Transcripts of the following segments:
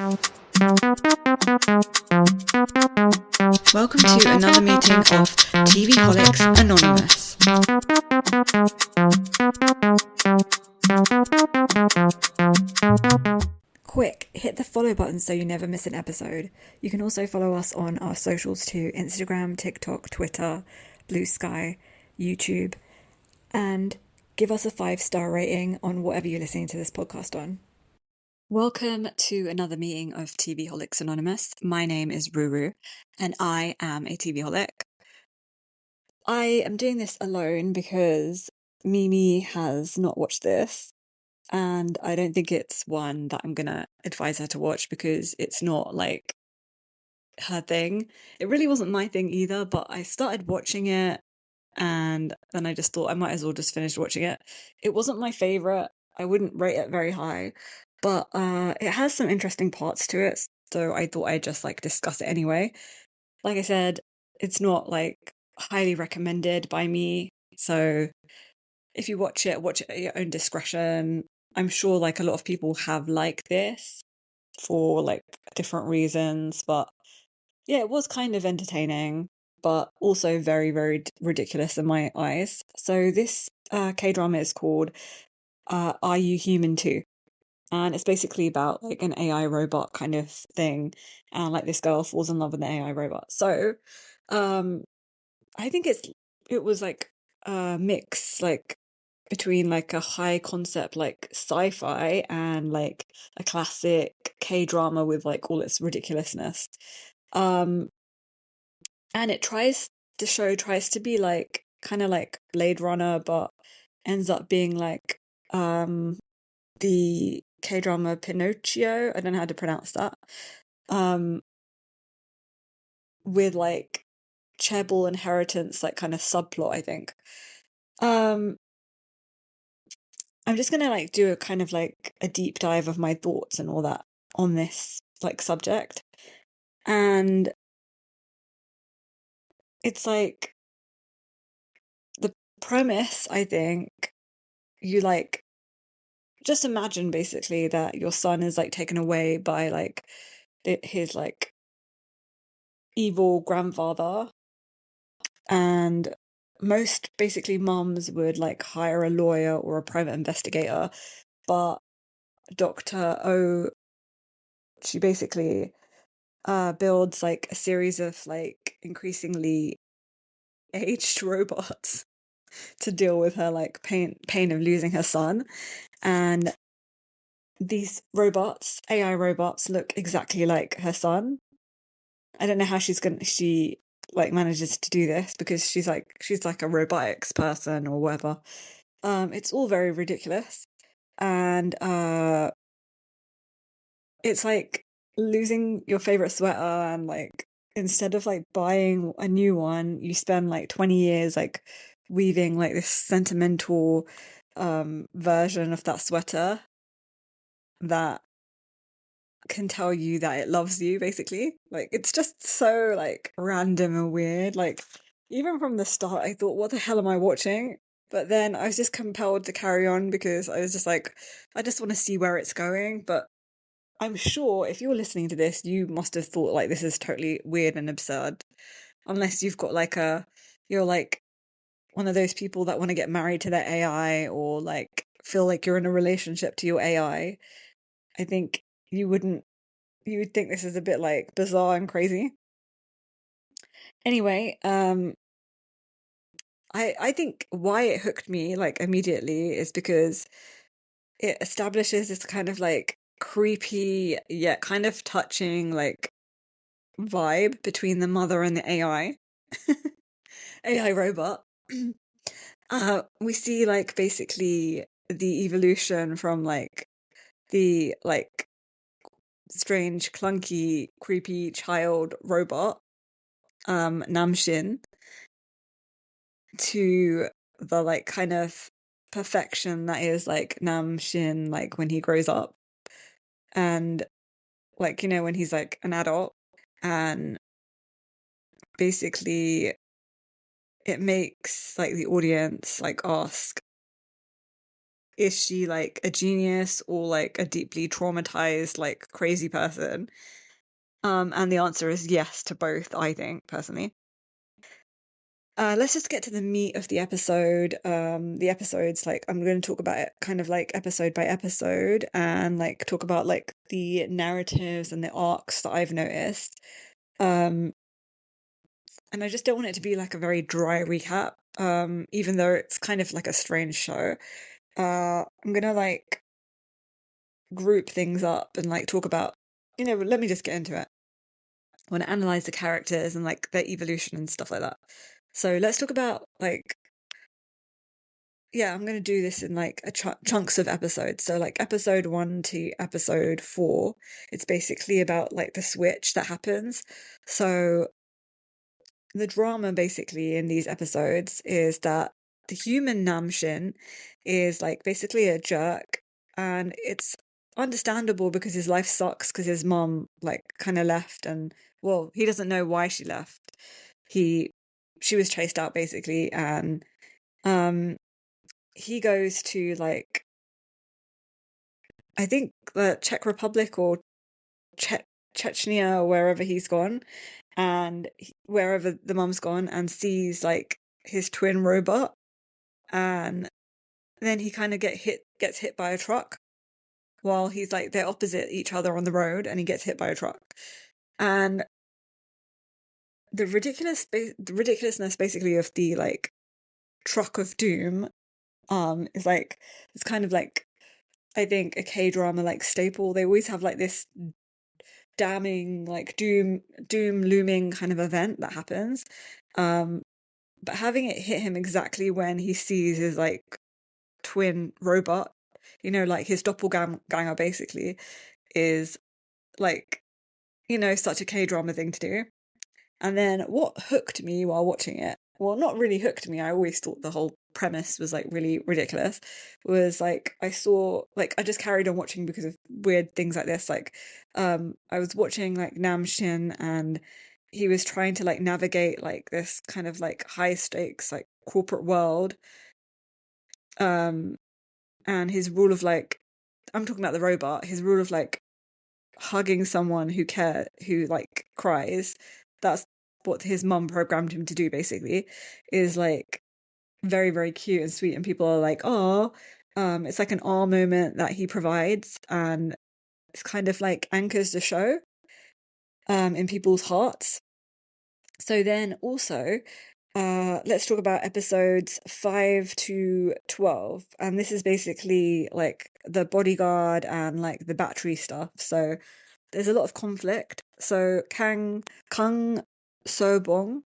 Welcome to another meeting of TV Holics Anonymous. Quick, hit the follow button so you never miss an episode. You can also follow us on our socials too: Instagram, TikTok, Twitter, Blue Sky, YouTube, and give us a 5-star rating on whatever you're listening to this podcast on. Welcome to another meeting of TV Holics Anonymous. My name is Ruru, and I am a TV holic. I am doing this alone because Mimi has not watched this, and I don't think it's one that I'm gonna advise her to watch because it's not like her thing. It really wasn't my thing either, but I started watching it, and then I just thought I might as well just finish watching it. It wasn't my favorite. I wouldn't rate it very high, but it has some interesting parts to it, so I thought I'd just like discuss it anyway. Like I said, it's not like highly recommended by me, so if you watch it at your own discretion. I'm sure like a lot of people have liked this for like different reasons, but yeah, it was kind of entertaining, but also very, very ridiculous in my eyes. So this K-drama is called Are You Human Too? And it's basically about like an AI robot kind of thing, and like this girl falls in love with an AI robot. So I think it was like a mix like between like a high concept like sci-fi and like a classic K-drama with like all its ridiculousness. Um and it tries to be like kind of like Blade Runner, but ends up being like the K-drama Pinocchio. I don't know how to pronounce that. Um with like chaebol inheritance like kind of subplot, I think. Um I'm just gonna like do a kind of like a deep dive of my thoughts and all that on this like subject. And it's like the premise, I think, you like just imagine basically that your son is like taken away by like his like evil grandfather, and most basically mums would like hire a lawyer or a private investigator, but Dr. O, she basically builds like a series of like increasingly aged robots to deal with her like pain of losing her son. And these robots, AI robots, look exactly like her son. I don't know how she like manages to do this because she's like a robotics person or whatever. It's all very ridiculous. And it's like losing your favorite sweater, and like instead of like buying a new one, you spend like 20 years like weaving like this sentimental version of that sweater that can tell you that it loves you, basically. Like it's just so like random and weird. Like even from the start I thought, what the hell am I watching? But then I was just compelled to carry on because I was just like, I just want to see where it's going. But I'm sure if you're listening to this, you must have thought like this is totally weird and absurd. Unless you've got like you're like one of those people that want to get married to their AI, or like feel like you're in a relationship to your AI. I think you wouldn't, you would think this is a bit like bizarre and crazy. Anyway, I think why it hooked me like immediately is because it establishes this kind of like creepy yet kind of touching like vibe between the mother and the AI robot. We see like basically the evolution from like the like strange, clunky, creepy child robot, Namshin, to the like kind of perfection that is like Namshin like when he grows up, and like when he's like an adult. And basically it makes like the audience like ask, is she like a genius or like a deeply traumatized, like crazy person? And the answer is yes to both, I think, personally. Let's just get to the meat of the episode. The episodes, like, I'm going to talk about it kind of like episode by episode and like talk about like the narratives and the arcs that I've noticed. And I just don't want it to be like a very dry recap, even though it's kind of like a strange show. I'm gonna like group things up and like talk about, let me just get into it. I want to analyze the characters and like their evolution and stuff like that. So let's talk about like, yeah, I'm going to do this in like chunks of episodes. So like episode 1 to episode 4, it's basically about like the switch that happens. So the drama basically in these episodes is that the human Namshin is like basically a jerk, and it's understandable because his life sucks because his mom like kind of left, and well, he doesn't know why she left. He She was chased out basically, and um he goes to like, I think the Czech Republic or Chechnya or wherever he's gone, and wherever the mum's gone, and sees like his twin robot, and then he kind of gets hit by a truck while he's like they're opposite each other on the road, and he gets hit by a truck, and the ridiculousness basically of the like truck of doom is like, it's kind of like, I think, a K-drama like staple. They always have like this damning like doom looming kind of event that happens, um but having it hit him exactly when he sees his like twin robot, like his doppelganger basically, is like, such a K-drama thing to do. And then what hooked me while watching it, well, not really hooked me, I always thought the whole premise was like really ridiculous, was like I just carried on watching because of weird things like this. Like, I was watching like Namshin, and he was trying to like navigate like this kind of like high stakes like corporate world. Um, and his rule of like, I'm talking about the robot, his rule of like hugging someone who like cries, that's what his mum programmed him to do basically, is like very, very cute and sweet, and people are like, oh, it's like an awe moment that he provides, and it's kind of like anchors the show in people's hearts. So then also, let's talk about episodes 5 to 12, and this is basically like the bodyguard and like the battery stuff. So there's a lot of conflict. So Kang So-bong,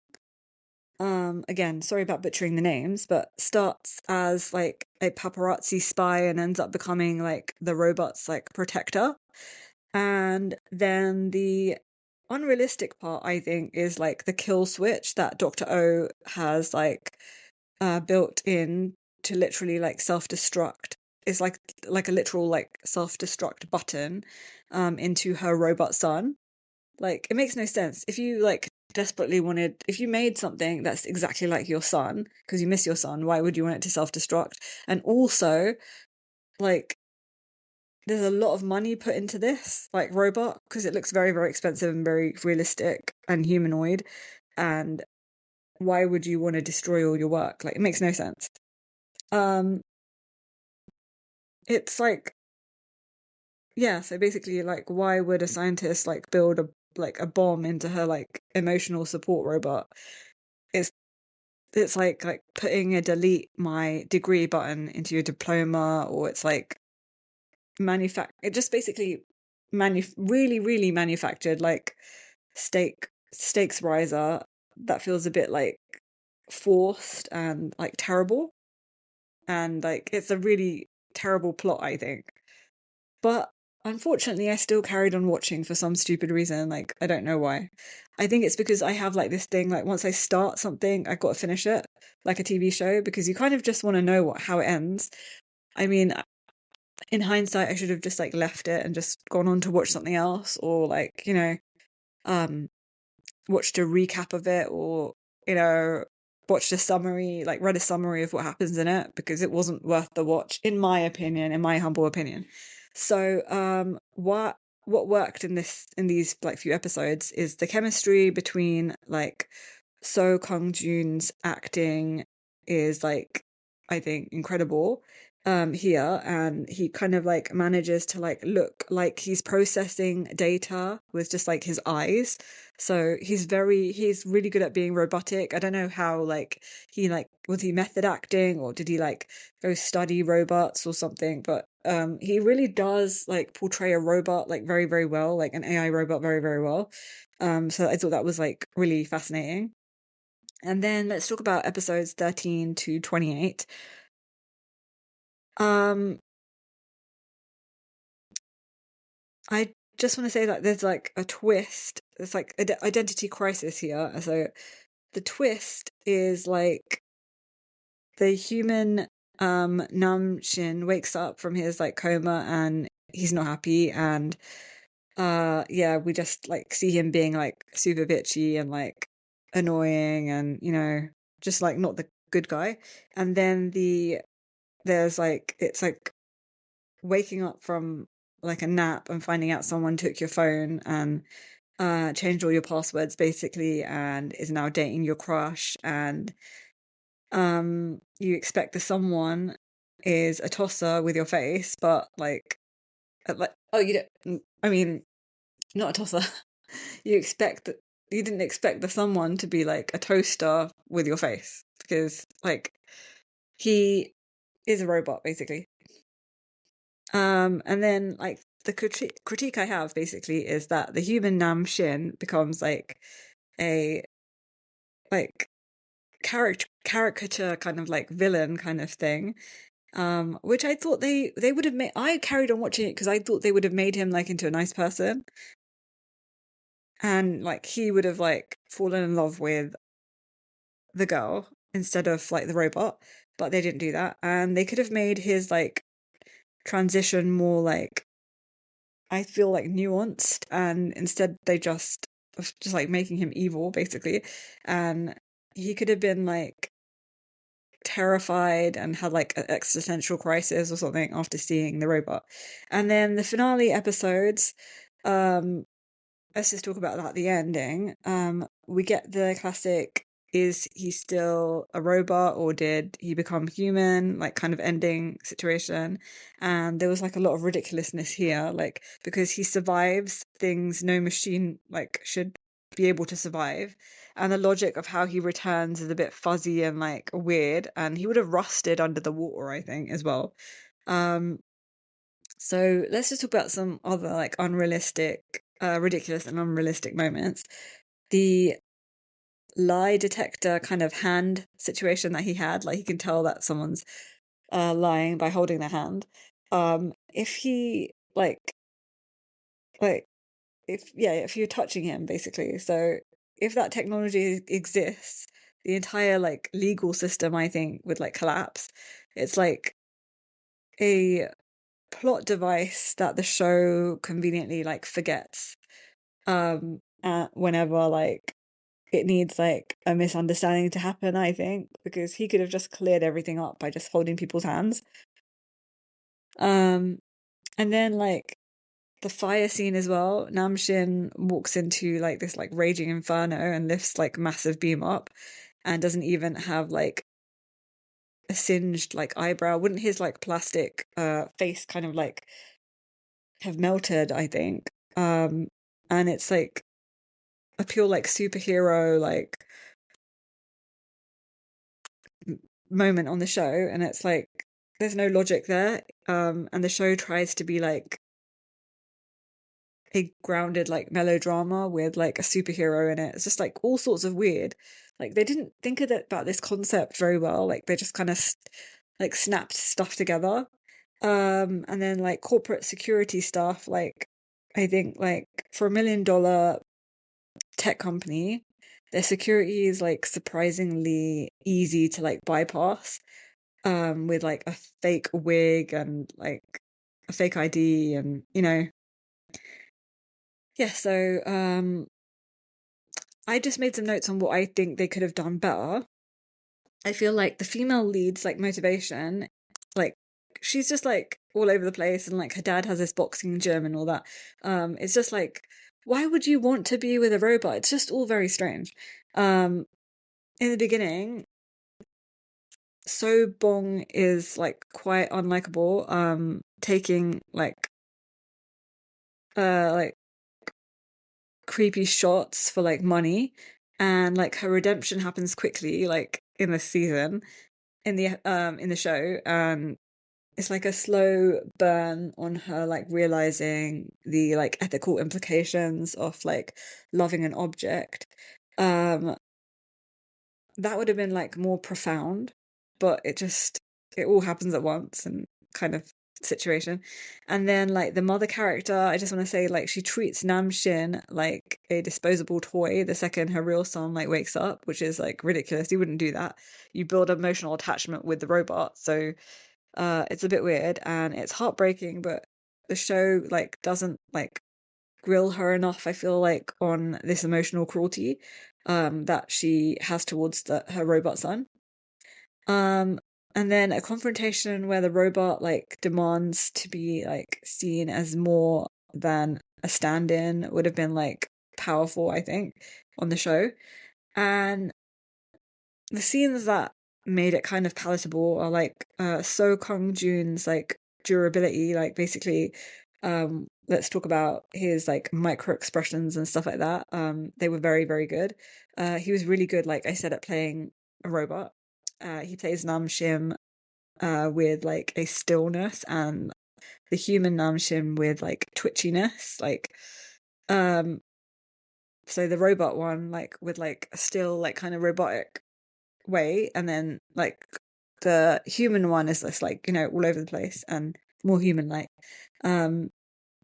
again, sorry about butchering the names, but starts as like a paparazzi spy and ends up becoming like the robot's like protector. And then the unrealistic part, I think, is like the kill switch that Dr. O has like built in to literally like self-destruct. It's like a literal like self-destruct button into her robot son. Like, it makes no sense. If you like desperately wanted, if you made something that's exactly like your son because you miss your son, why would you want it to self-destruct? And also, like, there's a lot of money put into this like robot because it looks very, very expensive and very realistic and humanoid. And why would you want to destroy all your work? Like, it makes no sense. Um, it's like, yeah, so basically, like, why would a scientist like build a bomb into her like emotional support robot? It's it's like putting a delete my degree button into your diploma, or it's like it just basically really, really manufactured like stakes riser that feels a bit like forced and like terrible, and like it's a really terrible plot, I think. But unfortunately, I still carried on watching for some stupid reason. Like, I don't know why. I think it's because I have like this thing, like once I start something, I've got to finish it, like a TV show, because you kind of just want to know how it ends. I mean, in hindsight, I should have just like left it and just gone on to watch something else, or like, um, watched a recap of it, or, you know, watched a summary, like read a summary of what happens in it because it wasn't worth the watch, in my opinion, in my humble opinion. So, what worked in these like few episodes is the chemistry between like So Kang-Joon's acting is like I think incredible here, and he kind of like manages to like look like he's processing data with just like his eyes. So he's really good at being robotic. I don't know how like he like was he method acting or did he like go study robots or something, but he really does like portray a robot like very, very well, like an AI robot very, very well. So I thought that was like really fascinating. And then let's talk about episodes 13 to 28. Um, I just want to say that there's like a twist. There's like identity crisis here. So the twist is like the human Nam Shin wakes up from his like coma and he's not happy, and yeah, we just like see him being like super bitchy and like annoying and just like not the good guy. And then there's like it's like waking up from like a nap and finding out someone took your phone and changed all your passwords basically and is now dating your crush, and you expect the someone is a tosser with your face, but like oh you don't, I mean, not a tosser. You expect that you didn't expect the someone to be like a toaster with your face because like he is a robot basically. And then like the critique I have basically is that the human Nam Shin becomes like a like caricature kind of like villain kind of thing. Which I thought they would have made. I carried on watching it because I thought they would have made him like into a nice person, and like he would have like fallen in love with the girl instead of like the robot. But they didn't do that, and they could have made his like transition more like I feel like nuanced, and instead they just like making him evil basically, and he could have been like terrified and had like an existential crisis or something after seeing the robot. And then the finale episodes, um, let's just talk about that, the ending. We get the classic is he still a robot or did he become human, like kind of ending situation. And there was like a lot of ridiculousness here, like because he survives things no machine like should be able to survive, and the logic of how he returns is a bit fuzzy and like weird, and he would have rusted under the water I think as well. um so let's just talk about some other like unrealistic, ridiculous and unrealistic moments. The lie detector kind of hand situation that he had, like he can tell that someone's lying by holding their hand. If he like if you're touching him basically. So if that technology exists, the entire like legal system I think would like collapse. It's like a plot device that the show conveniently like forgets whenever like it needs like a misunderstanding to happen, I think, because he could have just cleared everything up by just holding people's hands. um and then like the fire scene as well. Namshin walks into like this like raging inferno and lifts like massive beam up and doesn't even have like a singed like eyebrow. Wouldn't his like plastic face kind of like have melted, I think. And it's like a pure like superhero like moment on the show, and it's like there's no logic there. And the show tries to be like a grounded like melodrama with like a superhero in it. It's just like all sorts of weird. Like they didn't think of about this concept very well. Like they just kind of like snapped stuff together. And then like corporate security stuff. Like I think like for $1 million tech company, their security is like surprisingly easy to like bypass. With like a fake wig and like a fake ID, and yeah. So I just made some notes on what I think they could have done better. I feel like the female lead's like motivation, like she's just like all over the place, and like her dad has this boxing gym and all that. It's just like, why would you want to be with a robot? It's just all very strange. Um, in the beginning, So Bong is like quite unlikable, taking like creepy shots for like money, and like her redemption happens quickly, like in the season, in the show, and it's like a slow burn on her like realizing the like ethical implications of like loving an object. Um, that would have been like more profound, but it all happens at once and kind of situation. And then like the mother character, I just want to say like she treats Nam Shin like a disposable toy the second her real son like wakes up, which is like ridiculous. You wouldn't do that. You build emotional attachment with the robot. So it's a bit weird and it's heartbreaking, but the show like doesn't like grill her enough, I feel like, on this emotional cruelty that she has towards her robot son. Um, and then a confrontation where the robot like demands to be like seen as more than a stand-in would have been like powerful, I think, on the show. And the scenes that made it kind of palatable are like So Kang-Joon's like durability, like basically let's talk about his like micro expressions and stuff like that. They were very, very good. He was really good, like I said, at playing a robot. He plays Nam Shim with like a stillness, and the human Nam Shim with like twitchiness. Um so the robot one like with like a still like kind of robotic way, and then like the human one is just like, all over the place and more human like. Um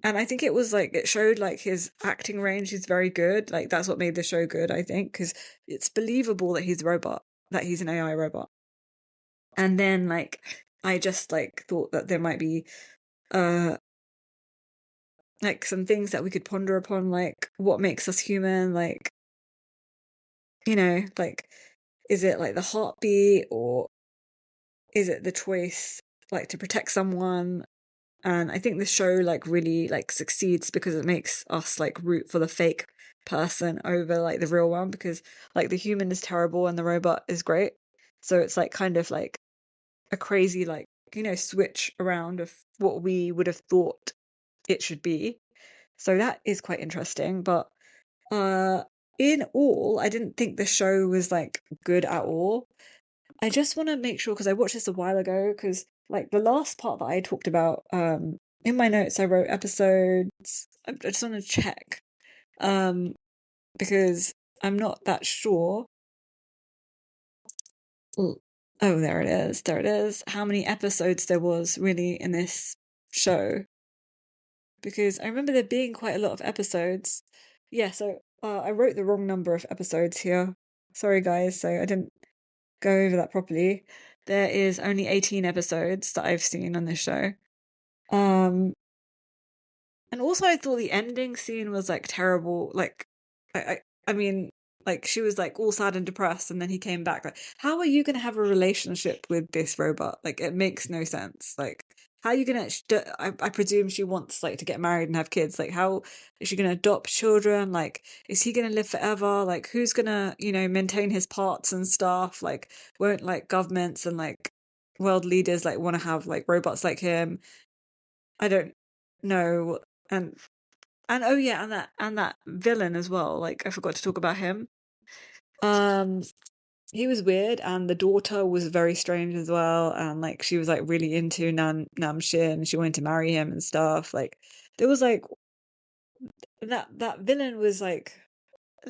and I think it was like it showed like his acting range is very good. Like that's what made the show good, I think, because it's believable that he's a robot, that he's an AI robot. And then like I just like thought that there might be uh like some things that we could ponder upon, like what makes us human, like, like is it like the heartbeat, or is it the choice like to protect someone? And I think the show like really like succeeds because it makes us like root for the fake person over like the real one, because like the human is terrible and the robot is great. So it's like kind of like a crazy like, switch around of what we would have thought it should be. So that is quite interesting. But uh in all, I didn't think the show was like good at all. I just want to make sure, because I watched this a while ago, because like the last part that I talked about, in my notes I wrote episodes. I just want to check, um, because I'm not that sure. Oh, there it is. There it is. How many episodes there was really in this show? Because I remember there being quite a lot of episodes. Yeah, so I wrote the wrong number of episodes here. Sorry, guys. So I didn't go over that properly. There is only 18 episodes that I've seen on this show. Um, and also I thought the ending scene was like terrible. Like, I mean, like she was like all sad and depressed, and then he came back. Like, how are you gonna have a relationship with this robot? Like, it makes no sense. Like, how are you gonna? I presume she wants like to get married and have kids. Like, how is she gonna adopt children? Like, is he gonna live forever? Like, who's gonna maintain his parts and stuff? Like, won't like governments and like world leaders like want to have like robots like him? I don't know. And oh yeah, and that villain as well. Like I forgot to talk about him. Um, he was weird, and the daughter was very strange as well. And like she was like really into Nam Shin. She wanted to marry him and stuff. Like there was like that villain was like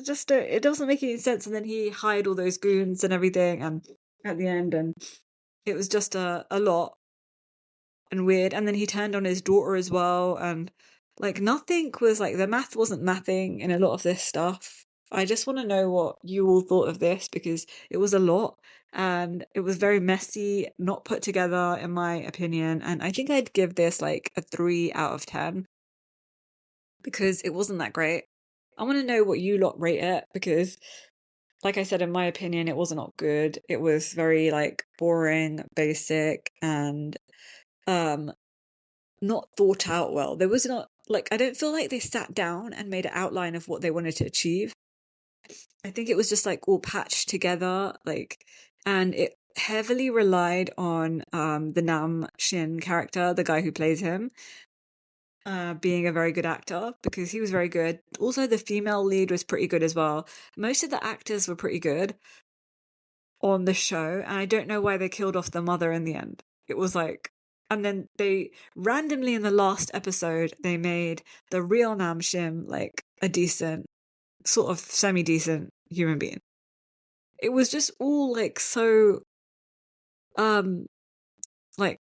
just it doesn't make any sense. And then he hired all those goons and everything, and at the end, and it was just a lot and weird. And then he turned on his daughter as well, and like nothing was like the math wasn't mathing in a lot of this stuff. I just want to know what you all thought of this, because it was a lot and it was very messy, not put together in my opinion. And I think I'd give this like a 3 out of 10 because it wasn't that great. I want to know what you lot rate it, because like I said, in my opinion, it was not good. It was very like boring, basic, and um not thought out well. There was not like I don't feel like they sat down and made an outline of what they wanted to achieve. I think it was just like all patched together, like, and it heavily relied on the Nam Shin character, the guy who plays him, being a very good actor because he was very good. Also, the female lead was pretty good as well. Most of the actors were pretty good on the show, and I don't know why they killed off the mother in the end. It was like, and then they randomly in the last episode they made the real Nam Shim like a decent, sort of semi-decent human being. It was just all like so, um, like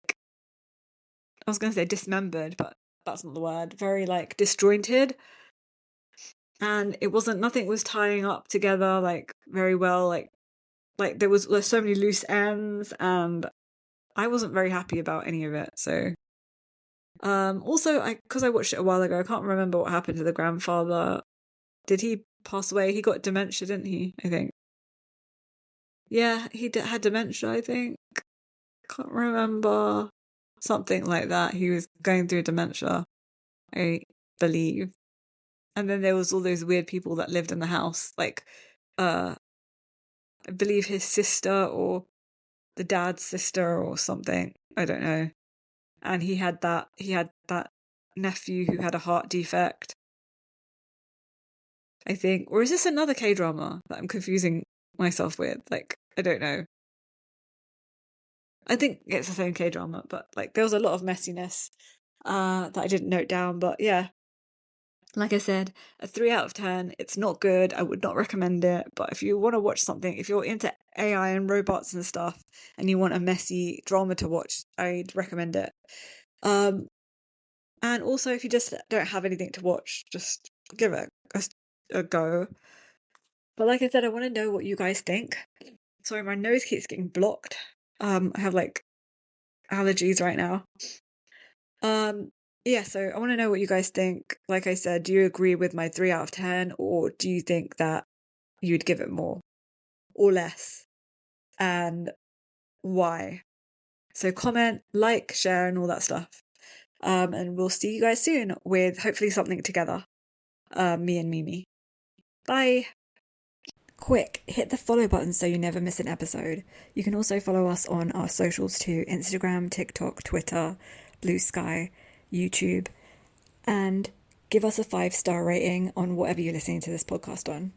I was gonna say dismembered, but that's not the word. Very like disjointed, and it wasn't. Nothing was tying up together like very well. Like there's so many loose ends, and I wasn't very happy about any of it. So, also because I watched it a while ago, I can't remember what happened to the grandfather. Did he pass away? He got dementia, didn't he? I think. Yeah, he had dementia. I think. Can't remember. Something like that. He was going through dementia, I believe. And then there was all those weird people that lived in the house, like I believe his sister or the dad's sister or something. I don't know. And he had that nephew who had a heart defect, I think. Or is this another K drama that I'm confusing myself with? Like, I don't know. I think it's the same K drama, but like there was a lot of messiness that I didn't note down. But yeah, like I said, a 3 out of 10. It's not good. I would not recommend it. But if you want to watch something, if you're into AI and robots and stuff, and you want a messy drama to watch, I'd recommend it. And also, if you just don't have anything to watch, just give it a go. But like I said, I want to know what you guys think. Sorry, my nose keeps getting blocked. I have like allergies right now. Yeah, so I want to know what you guys think. Like I said, do you agree with my 3 out of 10, or do you think that you'd give it more or less? And why? So comment, like, share, and all that stuff. And we'll see you guys soon with hopefully something together. Me and Mimi. Bye. Quick, hit the follow button so you never miss an episode. You can also follow us on our socials too: Instagram, TikTok, Twitter, Blue Sky, YouTube, and give us a 5-star rating on whatever you're listening to this podcast on.